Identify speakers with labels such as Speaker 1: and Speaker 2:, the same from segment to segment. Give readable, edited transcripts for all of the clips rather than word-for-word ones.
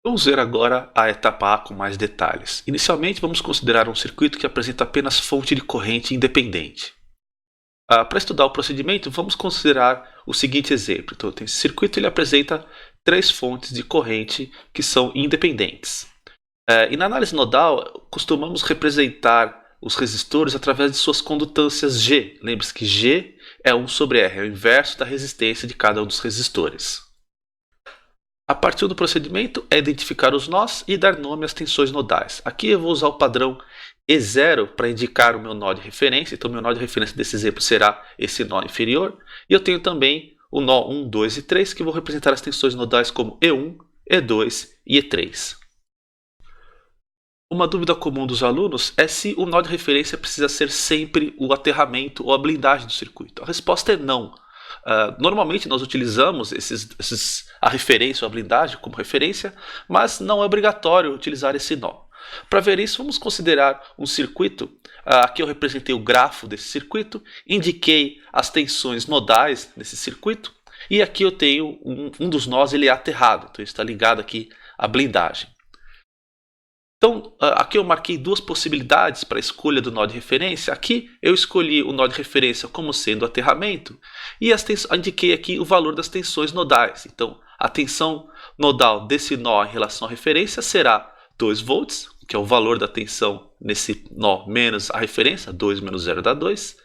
Speaker 1: Vamos ver agora a etapa A com mais detalhes. Inicialmente, vamos considerar um circuito que apresenta apenas fonte de corrente independente. Para estudar o procedimento, vamos considerar o seguinte exemplo. Então, esse circuito ele apresenta três fontes de corrente que são independentes. E na análise nodal, costumamos representar os resistores através de suas condutâncias G. Lembre-se que G é 1 sobre R, é o inverso da resistência de cada um dos resistores. A partir do procedimento é identificar os nós e dar nome às tensões nodais. Aqui eu vou usar o padrão E0 para indicar o meu nó de referência. Então, meu nó de referência desse exemplo será esse nó inferior. E eu tenho também o nó 1, 2 e 3, que vou representar as tensões nodais como E1, E2 e E3. Uma dúvida comum dos alunos é se o nó de referência precisa ser sempre o aterramento ou a blindagem do circuito. A resposta é não. Normalmente nós utilizamos a referência ou a blindagem como referência, mas não é obrigatório utilizar esse nó. Para ver isso, vamos considerar um circuito. Aqui eu representei o grafo desse circuito, indiquei as tensões nodais desse circuito, e aqui eu tenho um dos nós, ele é aterrado, então está ligado aqui à blindagem. Então, aqui eu marquei duas possibilidades para a escolha do nó de referência. Aqui eu escolhi o nó de referência como sendo aterramento e indiquei aqui o valor das tensões nodais. Então, a tensão nodal desse nó em relação à referência será 2 volts, que é o valor da tensão nesse nó menos a referência, 2 menos 0 dá 2.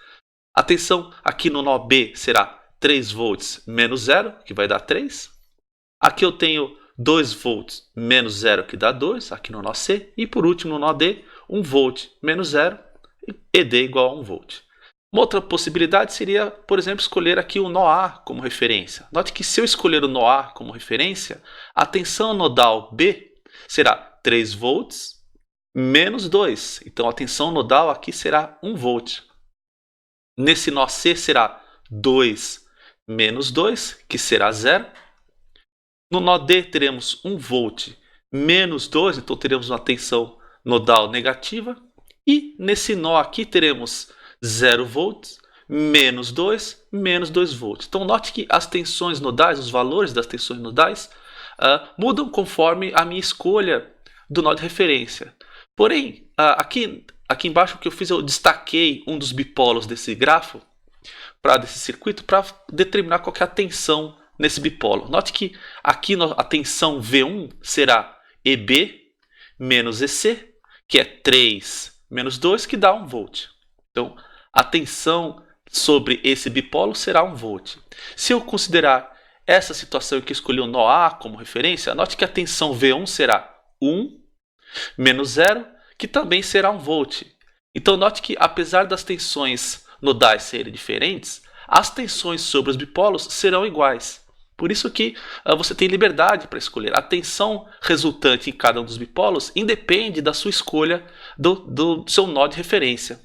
Speaker 1: A tensão aqui no nó B será 3 volts menos 0, que vai dar 3. Aqui eu tenho 2 volts menos 0, que dá 2, aqui no nó C. E por último, no nó D, 1 volt menos 0, ED igual a 1 volt. Uma outra possibilidade seria, por exemplo, escolher aqui o nó A como referência. Note que se eu escolher o nó A como referência, a tensão nodal B será 3 volts menos 2. Então, a tensão nodal aqui será 1 volt. Nesse nó C será 2 menos 2, que será 0. No nó D teremos 1 volt menos 2, então teremos uma tensão nodal negativa. E nesse nó aqui teremos 0 volts menos 2, menos 2 volts. Então note que as tensões nodais, os valores das tensões nodais, mudam conforme a minha escolha do nó de referência. Porém, aqui embaixo o que eu fiz, eu destaquei um dos bipolos desse grafo, desse circuito, para determinar qual que é a tensão nesse bipolo. Note que aqui a tensão V1 será EB menos EC, que é 3 menos 2, que dá 1 volt. Então, a tensão sobre esse bipolo será 1 volt. Se eu considerar essa situação em que escolhi o nó A como referência, note que a tensão V1 será 1 menos 0, que também será 1 volt. Então, note que apesar das tensões nodais serem diferentes, as tensões sobre os bipolos serão iguais. Por isso que você tem liberdade para escolher. A tensão resultante em cada um dos bipolos independe da sua escolha do seu nó de referência.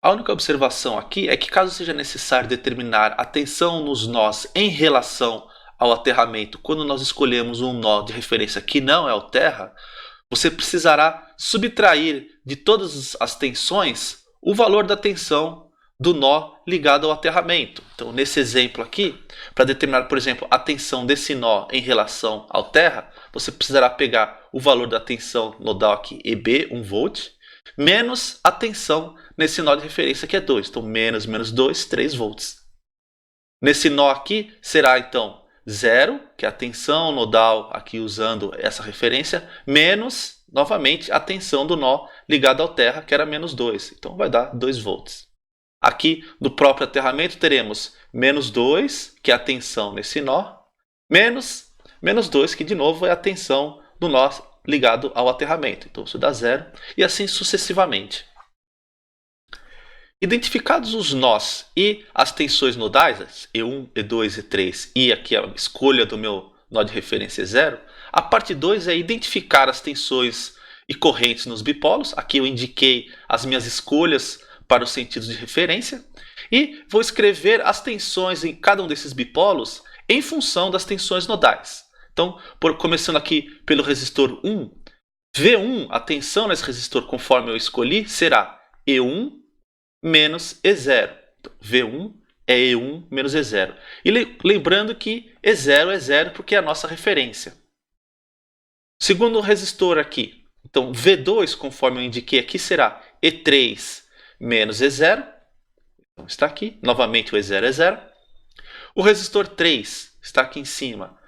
Speaker 1: A única observação aqui é que caso seja necessário determinar a tensão nos nós em relação ao aterramento, quando nós escolhemos um nó de referência que não é o terra, você precisará subtrair de todas as tensões o valor da tensão do nó ligado ao aterramento. Então, nesse exemplo aqui, para determinar, por exemplo, a tensão desse nó em relação ao terra, você precisará pegar o valor da tensão nodal aqui, EB, 1 volt, menos a tensão nesse nó de referência que é 2. Então, menos 2, 3 volts. Nesse nó aqui será, então, 0, que é a tensão nodal aqui usando essa referência, menos, novamente, a tensão do nó ligado ao terra, que era menos 2. Então, vai dar 2 volts. Aqui, no próprio aterramento, teremos menos 2, que é a tensão nesse nó, menos 2, que de novo é a tensão do nó ligado ao aterramento. Então, isso dá 0, e assim sucessivamente. Identificados os nós e as tensões nodais, E1, E2, E3, e aqui a escolha do meu nó de referência é 0, a parte 2 é identificar as tensões e correntes nos bipolos. Aqui eu indiquei as minhas escolhas para os sentidos de referência e vou escrever as tensões em cada um desses bipolos em função das tensões nodais. Então, começando aqui pelo resistor 1, V1, a tensão nesse resistor conforme eu escolhi, será E1 menos E0. Então, V1 é E1 menos E0. E lembrando que E0 é 0 porque é a nossa referência. Segundo resistor aqui, então V2, conforme eu indiquei aqui, será E3 menos E0. Então está aqui, novamente o E0 é 0. O resistor 3 está aqui em cima.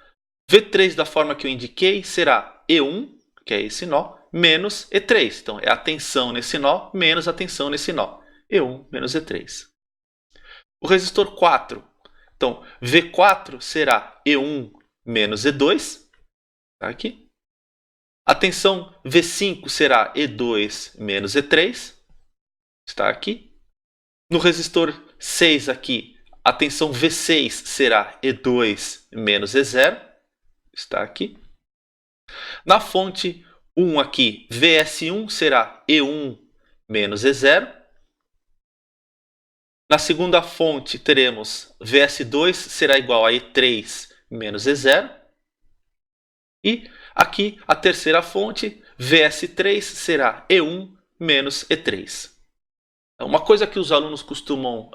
Speaker 1: V3 da forma que eu indiquei será E1, que é esse nó, menos E3. Então é a tensão nesse nó menos a tensão nesse nó. E1 menos E3. O resistor 4. Então V4 será E1 menos E2. Está aqui. A tensão V5 será E2 menos E3. Está aqui. No resistor 6 aqui, a tensão V6 será E2 menos E0. Está aqui. Na fonte 1 aqui, VS1 será E1 menos E0. Na segunda fonte teremos VS2 será igual a E3 menos E0. E aqui a terceira fonte, VS3 será E1 menos E3. Uma coisa que os alunos costumam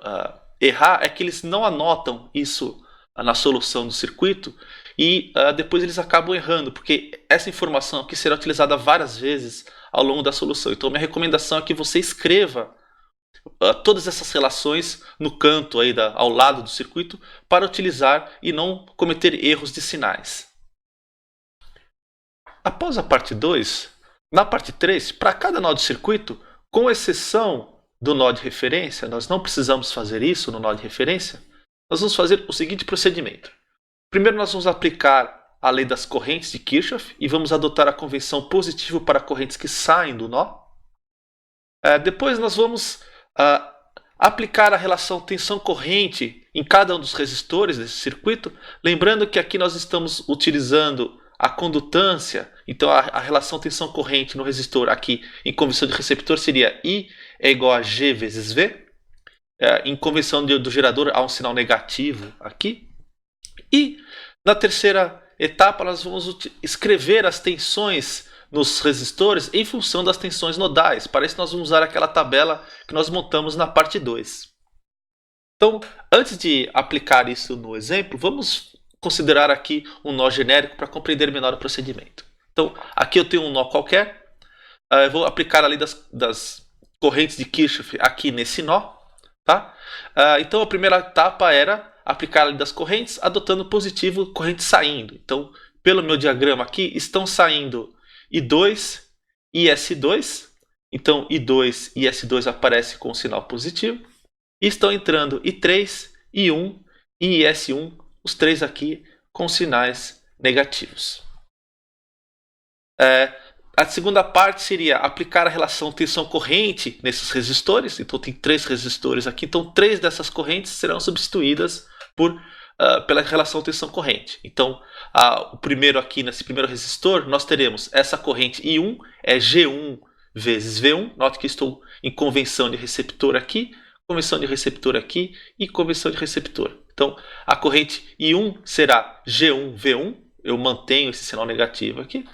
Speaker 1: errar é que eles não anotam isso na solução do circuito e depois eles acabam errando, porque essa informação aqui será utilizada várias vezes ao longo da solução. Então minha recomendação é que você escreva todas essas relações no canto aí ao lado do circuito para utilizar e não cometer erros de sinais. Após a parte 2, na parte 3, para cada nó de circuito, com exceção do nó de referência, nós não precisamos fazer isso no nó de referência, nós vamos fazer o seguinte procedimento. Primeiro nós vamos aplicar a lei das correntes de Kirchhoff e vamos adotar a convenção positiva para correntes que saem do nó. Depois nós vamos aplicar a relação tensão-corrente em cada um dos resistores desse circuito, lembrando que aqui nós estamos utilizando a condutância, então a relação tensão-corrente no resistor aqui em convenção de receptor seria I é igual a G vezes V. Em convenção do gerador há um sinal negativo aqui. E na terceira etapa nós vamos escrever as tensões nos resistores em função das tensões nodais. Para isso nós vamos usar aquela tabela que nós montamos na parte 2. Então, antes de aplicar isso no exemplo, vamos considerar aqui um nó genérico para compreender melhor o procedimento. Então, aqui eu tenho um nó qualquer. Eu vou aplicar a lei das correntes de Kirchhoff aqui nesse nó. Tá? Então, a primeira etapa era aplicar a lei das correntes, adotando o positivo corrente saindo. Então, pelo meu diagrama aqui, estão saindo I2 e S2. Então, I2 e S2 aparecem com o sinal positivo. E estão entrando I3, I1 e S1, os três aqui com sinais negativos. A segunda parte seria aplicar a relação tensão-corrente nesses resistores. Então tem 3 resistores aqui. Então 3 dessas correntes serão substituídas pela relação tensão-corrente. Então o primeiro aqui, nesse primeiro resistor, nós teremos essa corrente I1 é G1 vezes V1. Note que estou em convenção de receptor aqui, convenção de receptor aqui e convenção de receptor. Então a corrente I1 será G1 V1. Eu mantenho esse sinal negativo aqui.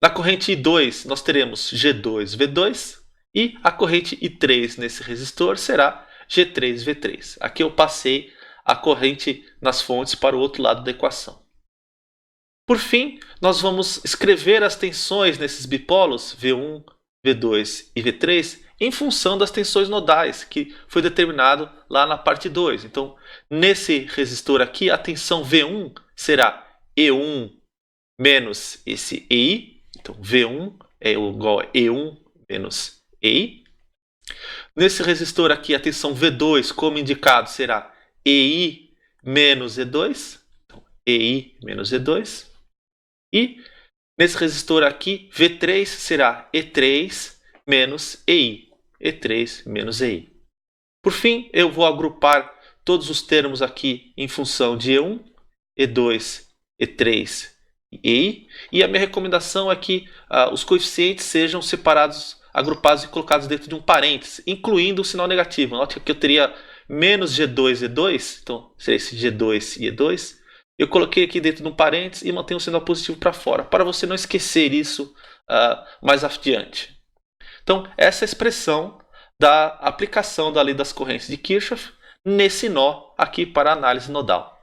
Speaker 1: Na corrente I2 nós teremos G2 V2 e a corrente I3 nesse resistor será G3 V3. Aqui eu passei a corrente nas fontes para o outro lado da equação. Por fim, nós vamos escrever as tensões nesses bipolos V1, V2 e V3 em função das tensões nodais que foi determinado lá na parte 2. Então, nesse resistor aqui, a tensão V1 será E1 menos esse EI. Então, V1 é igual a E1 menos EI. Nesse resistor aqui, a tensão V2, como indicado, será EI menos E2. Então, EI menos E2. E nesse resistor aqui, V3 será E3 menos EI. E3 menos EI. Por fim, eu vou agrupar todos os termos aqui em função de E1, E2, E3 e EI. E a minha recomendação é que os coeficientes sejam separados, agrupados e colocados dentro de um parênteses, incluindo o sinal negativo. Note que eu teria menos G2, E2, então seria esse G2 e E2. Eu coloquei aqui dentro de um parênteses e mantenho o sinal positivo para fora, para você não esquecer isso mais adiante. Então, essa é a expressão da aplicação da lei das correntes de Kirchhoff nesse nó aqui para a análise nodal.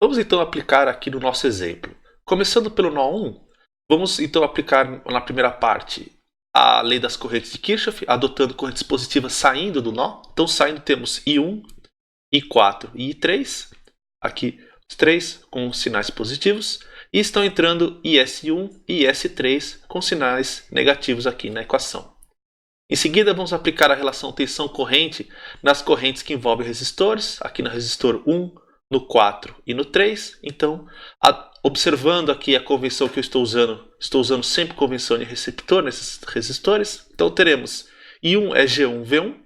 Speaker 1: Vamos então aplicar aqui no nosso exemplo. Começando pelo nó 1, vamos então aplicar na primeira parte a lei das correntes de Kirchhoff, adotando correntes positivas saindo do nó. Então, saindo temos I1, I4 e I3. Aqui, os três com sinais positivos. E estão entrando IS1 e IS3 com sinais negativos aqui na equação. Em seguida, vamos aplicar a relação tensão-corrente nas correntes que envolvem resistores. Aqui no resistor 1, no 4 e no 3. Então, observando aqui a convenção que eu estou usando sempre convenção de receptor nesses resistores. Então teremos I1 é G1V1.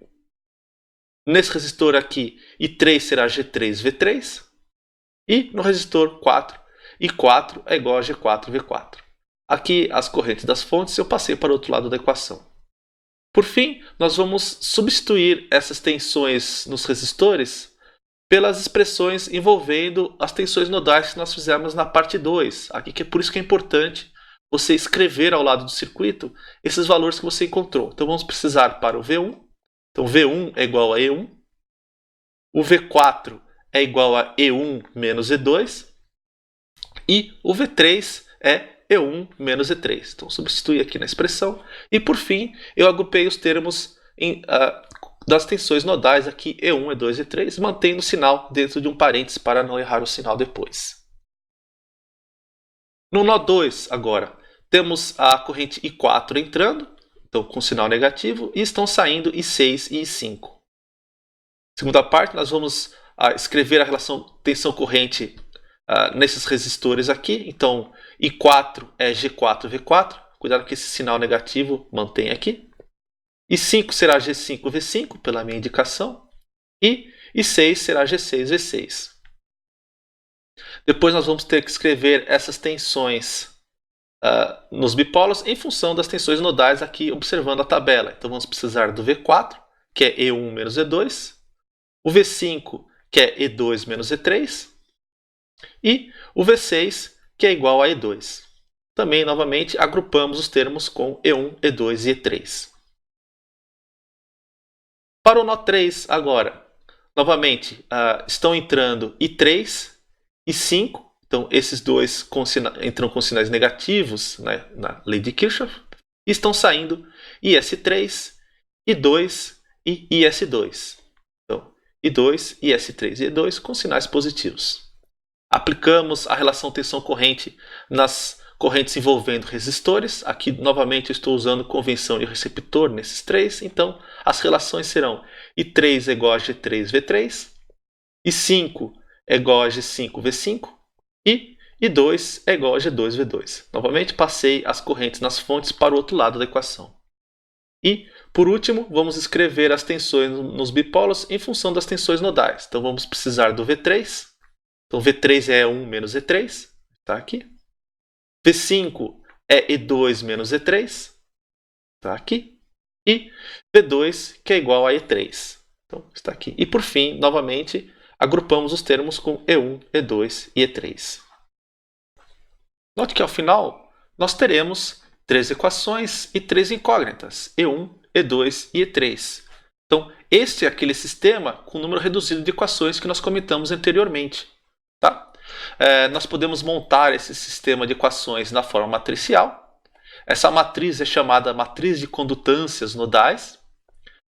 Speaker 1: Nesse resistor aqui, I3 será G3V3. E no resistor 4, I4 é igual a G4V4. Aqui as correntes das fontes eu passei para o outro lado da equação. Por fim, nós vamos substituir essas tensões nos resistores pelas expressões envolvendo as tensões nodais que nós fizemos na parte 2. Aqui que é por isso que é importante você escrever ao lado do circuito esses valores que você encontrou. Então vamos precisar para o V1. Então V1 é igual a E1. O V4 é igual a E1 menos E2. E o V3 é E1 menos E3. Então substitui aqui na expressão. E por fim, eu agrupei os termos das tensões nodais aqui, E1, E2 e E3, mantendo o sinal dentro de um parênteses para não errar o sinal depois. No nó 2, agora, temos a corrente I4 entrando, então com sinal negativo, e estão saindo I6 e I5. Segunda parte, nós vamos escrever a relação tensão-corrente nesses resistores aqui. Então, I4 é G4V4, cuidado que esse sinal negativo mantém aqui. I5 será G5V5, pela minha indicação. E I6 será G6V6. Depois nós vamos ter que escrever essas tensões nos bipólos em função das tensões nodais aqui, observando a tabela. Então vamos precisar do V4, que é E1 menos E2. O V5, que é E2 menos E3. E o V6, que é igual a E2. Também, novamente, agrupamos os termos com E1, E2 e E3. Para o nó 3 agora, novamente, estão entrando I3 e I5. Então, esses dois entram com sinais negativos, né, na lei de Kirchhoff. E estão saindo IS3, I2 e IS2. Então, I2, IS3 e I2 com sinais positivos. Aplicamos a relação tensão-corrente nas correntes envolvendo resistores. Aqui, novamente, eu estou usando convenção de receptor nesses três. Então, as relações serão I3 é igual a G3V3, I5 é igual a G5V5 e I2 é igual a G2V2. Novamente, passei as correntes nas fontes para o outro lado da equação. E, por último, vamos escrever as tensões nos bipólos em função das tensões nodais. Então, vamos precisar do V3. Então, V3 é E1 menos E3. Está aqui. V5 é E2 menos E3, está aqui. E V2, que é igual a E3. Então, está aqui. E por fim, novamente, agrupamos os termos com E1, E2 e E3. Note que ao final, nós teremos 3 equações e 3 incógnitas, E1, E2 e E3. Então, este é aquele sistema com número reduzido de equações que nós comentamos anteriormente. Tá? Nós podemos montar esse sistema de equações na forma matricial. Essa matriz é chamada matriz de condutâncias nodais.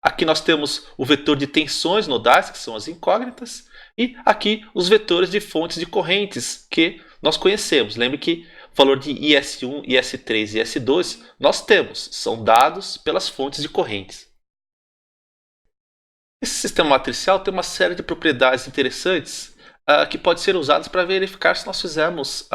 Speaker 1: Aqui nós temos o vetor de tensões nodais, que são as incógnitas, e aqui os vetores de fontes de correntes que nós conhecemos. Lembre que o valor de IS1, IS3 e IS2 nós temos, são dados pelas fontes de correntes. Esse sistema matricial tem uma série de propriedades interessantes que podem ser usadas para verificar se nós fizemos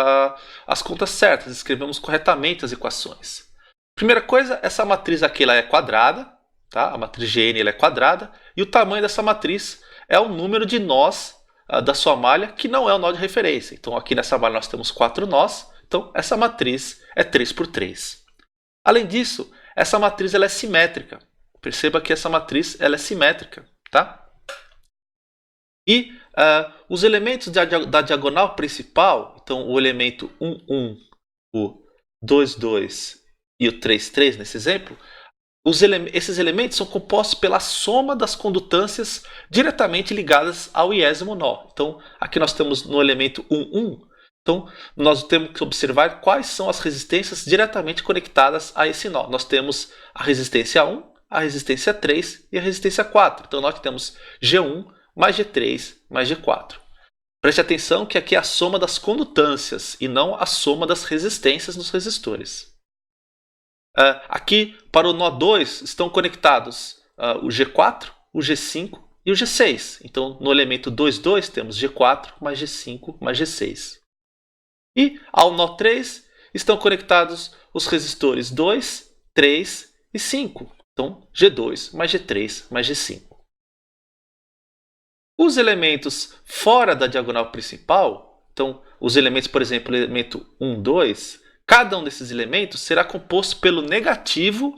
Speaker 1: as contas certas, escrevemos corretamente as equações. Primeira coisa, essa matriz aqui ela é quadrada, tá? A matriz GN ela é quadrada, e o tamanho dessa matriz é o número de nós da sua malha, que não é o nó de referência. Então aqui nessa malha nós temos 4 nós, então essa matriz é 3 por 3. Além disso, essa matriz ela é simétrica. Perceba que essa matriz ela é simétrica, tá? E os elementos da diagonal principal, então o elemento 1, 1, o 2, 2 e o 3, 3 nesse exemplo, esses elementos são compostos pela soma das condutâncias diretamente ligadas ao iésimo nó. Então aqui nós temos no elemento 1, 1, Então, nós temos que observar quais são as resistências diretamente conectadas a esse nó. Nós temos a resistência 1, a resistência 3 e a resistência 4. Então, nós temos G1 mais G3 mais G4. Preste atenção que aqui é a soma das condutâncias e não a soma das resistências nos resistores. Aqui, para o nó 2, estão conectados o G4, o G5 e o G6. Então, no elemento 2, 2, temos G4 mais G5 mais G6. E ao nó 3 estão conectados os resistores 2, 3 e 5. Então, G2 mais G3 mais G5. Os elementos fora da diagonal principal, então os elementos, por exemplo, o elemento 1, 2, cada um desses elementos será composto pelo negativo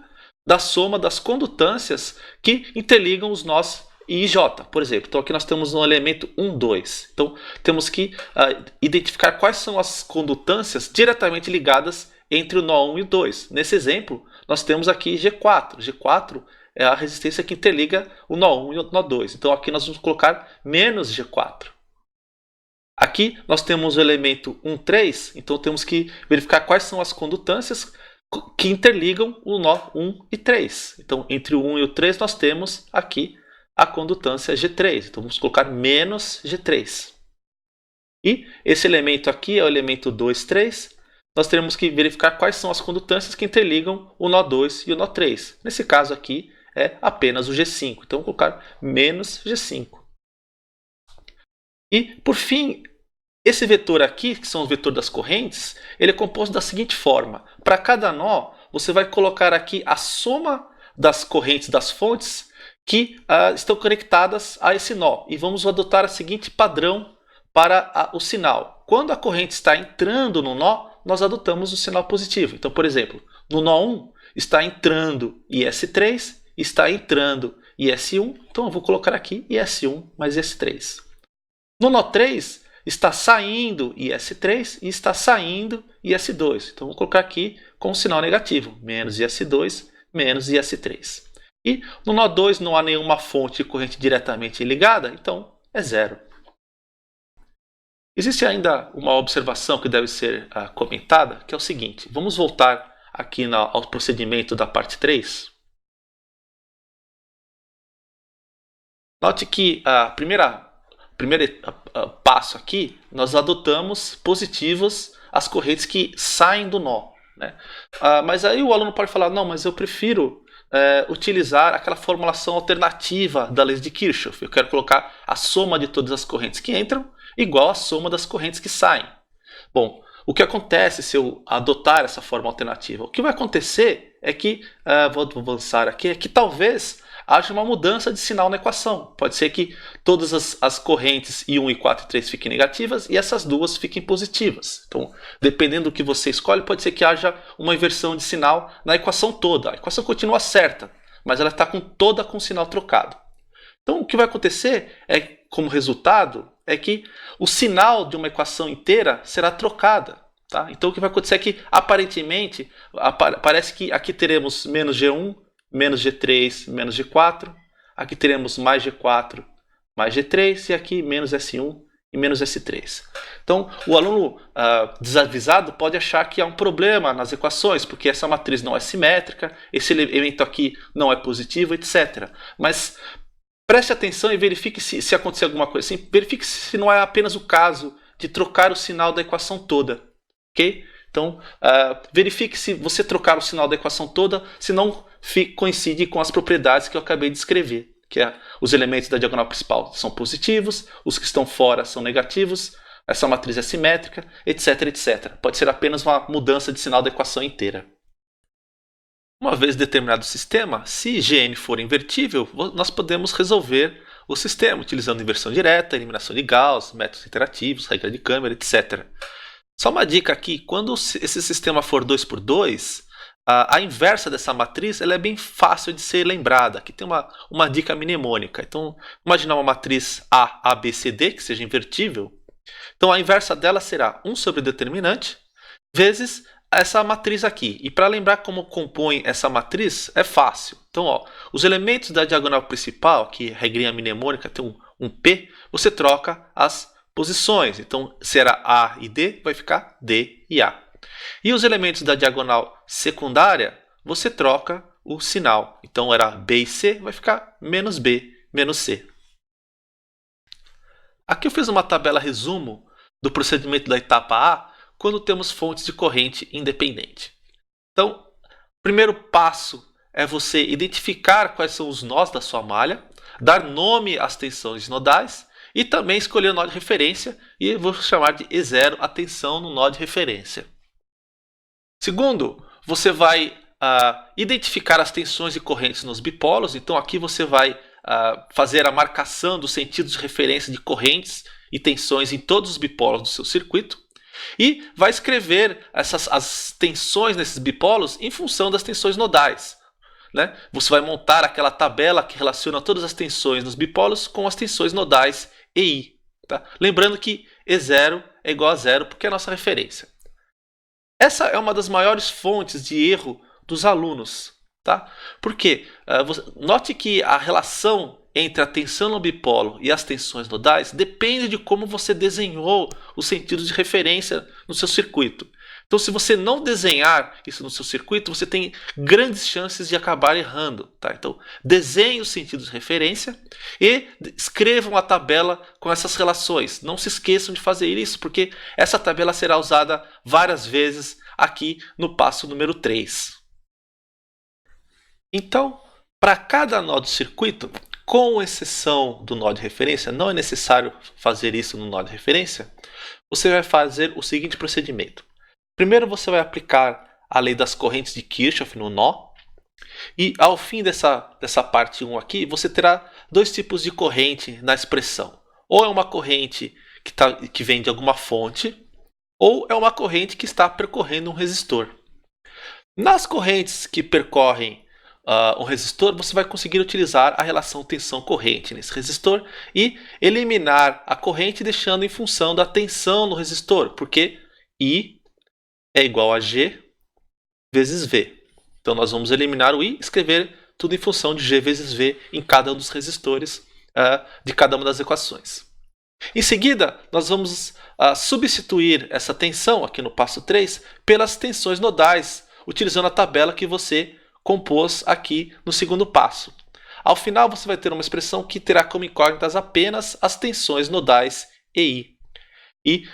Speaker 1: da soma das condutâncias que interligam os nós I e J, por exemplo. Então aqui nós temos um elemento 1, 2. Então temos que identificar quais são as condutâncias diretamente ligadas entre o nó 1 e o 2. Nesse exemplo, nós temos aqui G4. G4 é a resistência que interliga o nó 1 e o nó 2. Então aqui nós vamos colocar menos G4. Aqui nós temos o elemento 1, 3. Então temos que verificar quais são as condutâncias que interligam o nó 1 e 3. Então entre o 1 e o 3 nós temos aqui a condutância G3. Então vamos colocar menos G3. E esse elemento aqui é o elemento 2, 3. Nós teremos que verificar quais são as condutâncias que interligam o nó 2 e o nó 3. Nesse caso aqui é apenas o G5. Então vou colocar menos G5. E por fim, esse vetor aqui, que são o vetor das correntes, ele é composto da seguinte forma. Para cada nó, você vai colocar aqui a soma das correntes das fontes que estão conectadas a esse nó. E vamos adotar o seguinte padrão para o sinal. Quando a corrente está entrando no nó, nós adotamos o sinal positivo. Então, por exemplo, no nó 1 está entrando IS3, está entrando IS1. Então eu vou colocar aqui IS1 mais IS3. No nó 3 está saindo IS3 e está saindo IS2. Então vou colocar aqui com o sinal negativo, menos IS2, menos IS3. E no nó 2 não há nenhuma fonte de corrente diretamente ligada, então é zero. Existe ainda uma observação que deve ser comentada, que é o seguinte. Vamos voltar aqui ao procedimento da parte 3. Note que o primeiro passo aqui, nós adotamos positivos as correntes que saem do nó, né? Mas aí o aluno pode falar, não, mas eu prefiro utilizar aquela formulação alternativa da lei de Kirchhoff. Eu quero colocar a soma de todas as correntes que entram igual à soma das correntes que saem. Bom, o que acontece se eu adotar essa forma alternativa? O que vai acontecer é que, vou avançar aqui, é que talvez haja uma mudança de sinal na equação. Pode ser que todas as correntes I1, I4 e 3 fiquem negativas e essas duas fiquem positivas. Então, dependendo do que você escolhe, pode ser que haja uma inversão de sinal na equação toda. A equação continua certa, mas ela está toda com o sinal trocado. Então, o que vai acontecer como resultado, é que o sinal de uma equação inteira será trocada. Tá? Então, o que vai acontecer é que, aparentemente, parece que aqui teremos menos G1, menos G3, menos G4. Aqui teremos mais G4, mais G3. E aqui menos S1 e menos S3. Então, o aluno desavisado pode achar que há um problema nas equações, porque essa matriz não é simétrica, esse elemento aqui não é positivo, etc. Mas preste atenção e verifique se acontecer alguma coisa assim. Verifique se não é apenas o caso de trocar o sinal da equação toda. Ok? Então, verifique se você trocar o sinal da equação toda, se não coincide com as propriedades que eu acabei de escrever. Que os elementos da diagonal principal são positivos, os que estão fora são negativos, essa matriz é simétrica, etc, etc. Pode ser apenas uma mudança de sinal da equação inteira. Uma vez determinado o sistema, se Gn for invertível, nós podemos resolver o sistema utilizando inversão direta, eliminação de Gauss, métodos iterativos, regra de câmara, etc. Só uma dica aqui, quando esse sistema for 2 por 2, a inversa dessa matriz ela é bem fácil de ser lembrada. Aqui tem uma dica mnemônica. Então, imagina uma matriz A, B, C, D, que seja invertível. Então, a inversa dela será 1 sobre o determinante vezes essa matriz aqui. E para lembrar como compõe essa matriz, é fácil. Então, os elementos da diagonal principal, aqui regrinha mnemônica, tem um P, você troca as posições. Então, se era A e D, vai ficar D e A. E os elementos da diagonal secundária, você troca o sinal. Então, era B e C, vai ficar menos B, menos C. Aqui eu fiz uma tabela resumo do procedimento da etapa A quando temos fontes de corrente independente. Então, o primeiro passo é você identificar quais são os nós da sua malha, dar nome às tensões nodais e também escolher o nó de referência, e eu vou chamar de E0 a tensão no nó de referência. Segundo, você vai identificar as tensões e correntes nos bipolos. Então aqui você vai fazer a marcação dos sentidos de referência de correntes e tensões em todos os bipolos do seu circuito. E vai escrever as tensões nesses bipolos em função das tensões nodais. Né? Você vai montar aquela tabela que relaciona todas as tensões nos bipolos com as tensões nodais EI. Tá? Lembrando que E0 é igual a zero porque é a nossa referência. Essa é uma das maiores fontes de erro dos alunos. Tá? Porque note que a relação entre a tensão no bipolo e as tensões nodais depende de como você desenhou os sentidos de referência no seu circuito. Então, se você não desenhar isso no seu circuito, você tem grandes chances de acabar errando. Tá? Então, desenhe os sentidos de referência e escrevam a tabela com essas relações. Não se esqueçam de fazer isso, porque essa tabela será usada várias vezes aqui no passo número 3. Então, para cada nó do circuito, com exceção do nó de referência, não é necessário fazer isso no nó de referência, você vai fazer o seguinte procedimento. Primeiro você vai aplicar a lei das correntes de Kirchhoff no nó, e ao fim dessa parte 1 aqui, você terá dois tipos de corrente na expressão. Ou é uma corrente que vem de alguma fonte, ou é uma corrente que está percorrendo um resistor. Nas correntes que percorrem um resistor, você vai conseguir utilizar a relação tensão-corrente nesse resistor e eliminar a corrente deixando em função da tensão no resistor, porque I é igual a G vezes V. Então nós vamos eliminar o I e escrever tudo em função de G vezes V em cada um dos resistores de cada uma das equações. Em seguida, nós vamos substituir essa tensão aqui no passo 3 pelas tensões nodais, utilizando a tabela que você compôs aqui no segundo passo. Ao final, você vai ter uma expressão que terá como incógnitas apenas as tensões nodais EI. E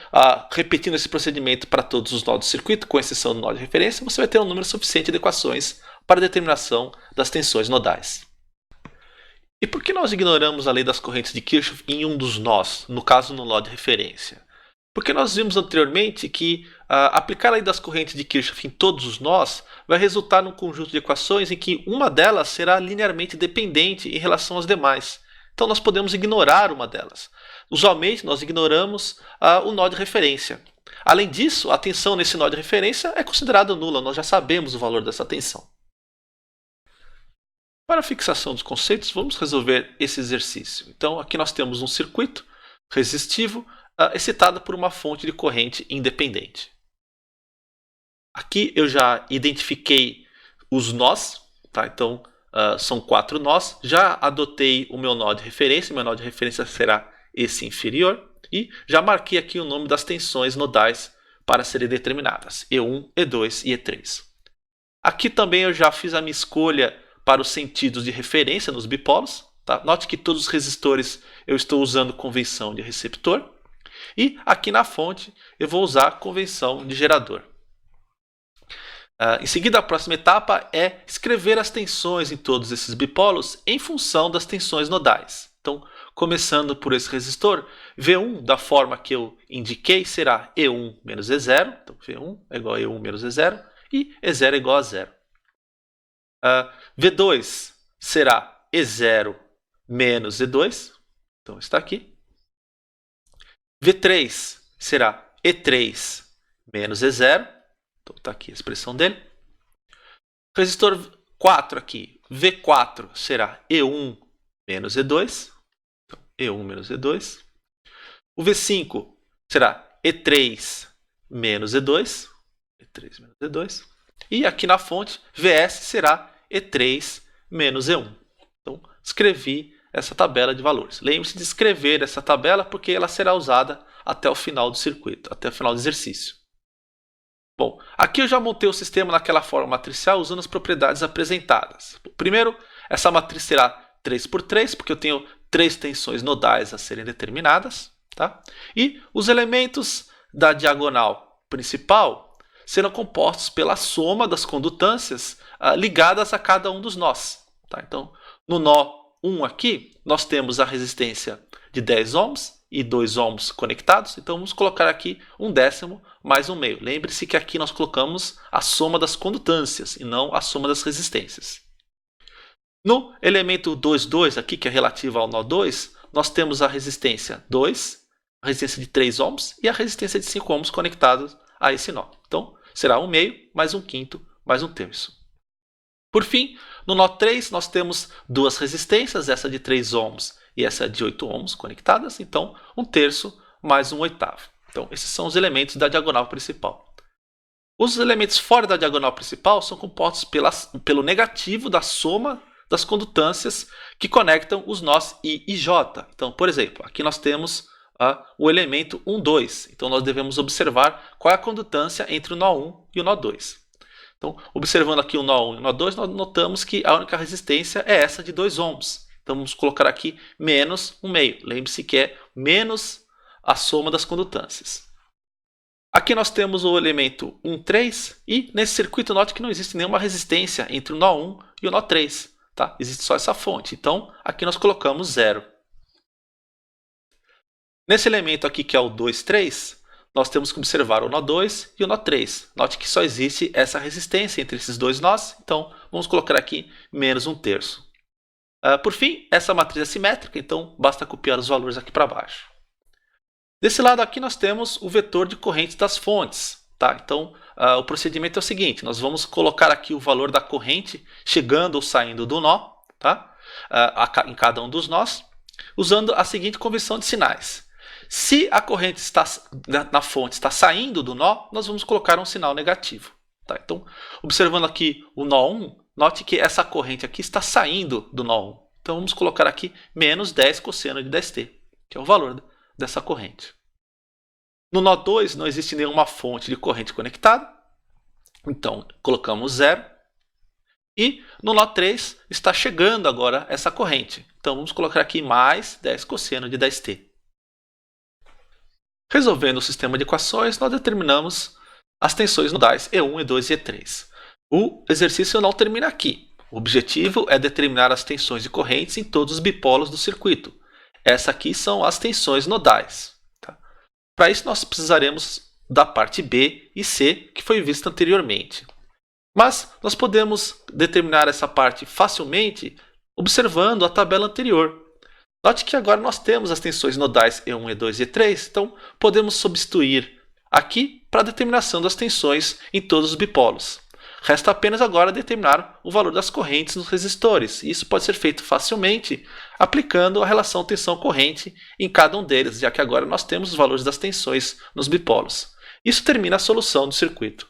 Speaker 1: repetindo esse procedimento para todos os nós do circuito, com exceção do nó de referência, você vai ter um número suficiente de equações para a determinação das tensões nodais. E por que nós ignoramos a lei das correntes de Kirchhoff em um dos nós, no caso no nó de referência? Porque nós vimos anteriormente que aplicar a lei das correntes de Kirchhoff em todos os nós vai resultar num conjunto de equações em que uma delas será linearmente dependente em relação às demais. Então nós podemos ignorar uma delas. Usualmente nós ignoramos o nó de referência. Além disso, a tensão nesse nó de referência é considerada nula, nós já sabemos o valor dessa tensão. Para a fixação dos conceitos, vamos resolver esse exercício. Então aqui nós temos um circuito resistivo excitado por uma fonte de corrente independente. Aqui eu já identifiquei os nós, tá? Então são 4 nós. Já adotei o meu nó de referência, meu nó de referência será esse inferior. E já marquei aqui o nome das tensões nodais para serem determinadas, E1, E2 e E3. Aqui também eu já fiz a minha escolha para os sentidos de referência nos bipolos. Tá? Note que todos os resistores eu estou usando convenção de receptor. E aqui na fonte eu vou usar convenção de gerador. Em seguida, a próxima etapa é escrever as tensões em todos esses bipolos em função das tensões nodais. Então, começando por esse resistor, V1, da forma que eu indiquei, será E1 menos E0. Então, V1 é igual a E1 menos E0 e E0 é igual a 0. V2 será E0 menos E2. Então, está aqui. V3 será E3 menos E0. Então, está aqui a expressão dele. Resistor 4 aqui, V4 será E1 menos E2. Então, E1 menos E2. O V5 será E3 menos E2. E3 menos E2. E aqui na fonte, VS será E3 menos E1. Então, escrevi essa tabela de valores. Lembre-se de escrever essa tabela porque ela será usada até o final do circuito, até o final do exercício. Bom, aqui eu já montei o sistema naquela forma matricial usando as propriedades apresentadas. Primeiro, essa matriz será 3 por 3, porque eu tenho 3 tensões nodais a serem determinadas. Tá? E os elementos da diagonal principal serão compostos pela soma das condutâncias ligadas a cada um dos nós. Tá? Então, no nó 1 aqui, nós temos a resistência de 10 ohms e 2 ohms conectados. Então, vamos colocar aqui 1/10 mais 1/2. Lembre-se que aqui nós colocamos a soma das condutâncias e não a soma das resistências. No elemento 2,2 aqui, que é relativo ao nó 2, nós temos a resistência 2, a resistência de 3 ohms e a resistência de 5 ohms conectados a esse nó. Então, será 1/2 mais 1/5 mais 1/3. Por fim, no nó 3, nós temos duas resistências, essa de 3 ohms e essa de 8 ohms conectadas. Então, 1/3 mais 1/8. Então, esses são os elementos da diagonal principal. Os elementos fora da diagonal principal são compostos pelo negativo da soma das condutâncias que conectam os nós I e J. Então, por exemplo, aqui nós temos o elemento 1, 2. Então, nós devemos observar qual é a condutância entre o nó 1 e o nó 2. Então, observando aqui o nó 1 e o nó 2, nós notamos que a única resistência é essa de 2 ohms. Então, vamos colocar aqui menos 1/2. Lembre-se que é menos a soma das condutâncias. Aqui nós temos o elemento 1, 3. E nesse circuito, note que não existe nenhuma resistência entre o nó 1 e o nó 3. Tá? Existe só essa fonte. Então, aqui nós colocamos 0. Nesse elemento aqui, que é o 2, 3, nós temos que observar o nó 2 e o nó 3. Note que só existe essa resistência entre esses dois nós. Então, vamos colocar aqui menos 1/3. Por fim, essa matriz é simétrica, então basta copiar os valores aqui para baixo. Desse lado aqui nós temos o vetor de corrente das fontes. Tá? Então, o procedimento é o seguinte, nós vamos colocar aqui o valor da corrente chegando ou saindo do nó, tá? Em cada um dos nós, usando a seguinte convenção de sinais. Se a corrente na fonte está saindo do nó, nós vamos colocar um sinal negativo. Tá? Então, observando aqui o nó 1, note que essa corrente aqui está saindo do nó 1. Então, vamos colocar aqui menos 10 cosseno de 10t, que é o valor dessa corrente. No nó 2 não existe nenhuma fonte de corrente conectada, então colocamos 0. E no nó 3 está chegando agora essa corrente, então vamos colocar aqui mais 10 cosseno de 10t. Resolvendo o sistema de equações, nós determinamos as tensões nodais E1, E2 e E3. O exercício não termina aqui. O objetivo é determinar as tensões de correntes em todos os bipolos do circuito. Essas aqui são as tensões nodais. Para isso, nós precisaremos da parte B e C, que foi vista anteriormente. Mas nós podemos determinar essa parte facilmente observando a tabela anterior. Note que agora nós temos as tensões nodais E1, E2 e E3, então podemos substituir aqui para a determinação das tensões em todos os bipolos. Resta apenas agora determinar o valor das correntes nos resistores. Isso pode ser feito facilmente aplicando a relação tensão-corrente em cada um deles, já que agora nós temos os valores das tensões nos bipolos. Isso termina a solução do circuito.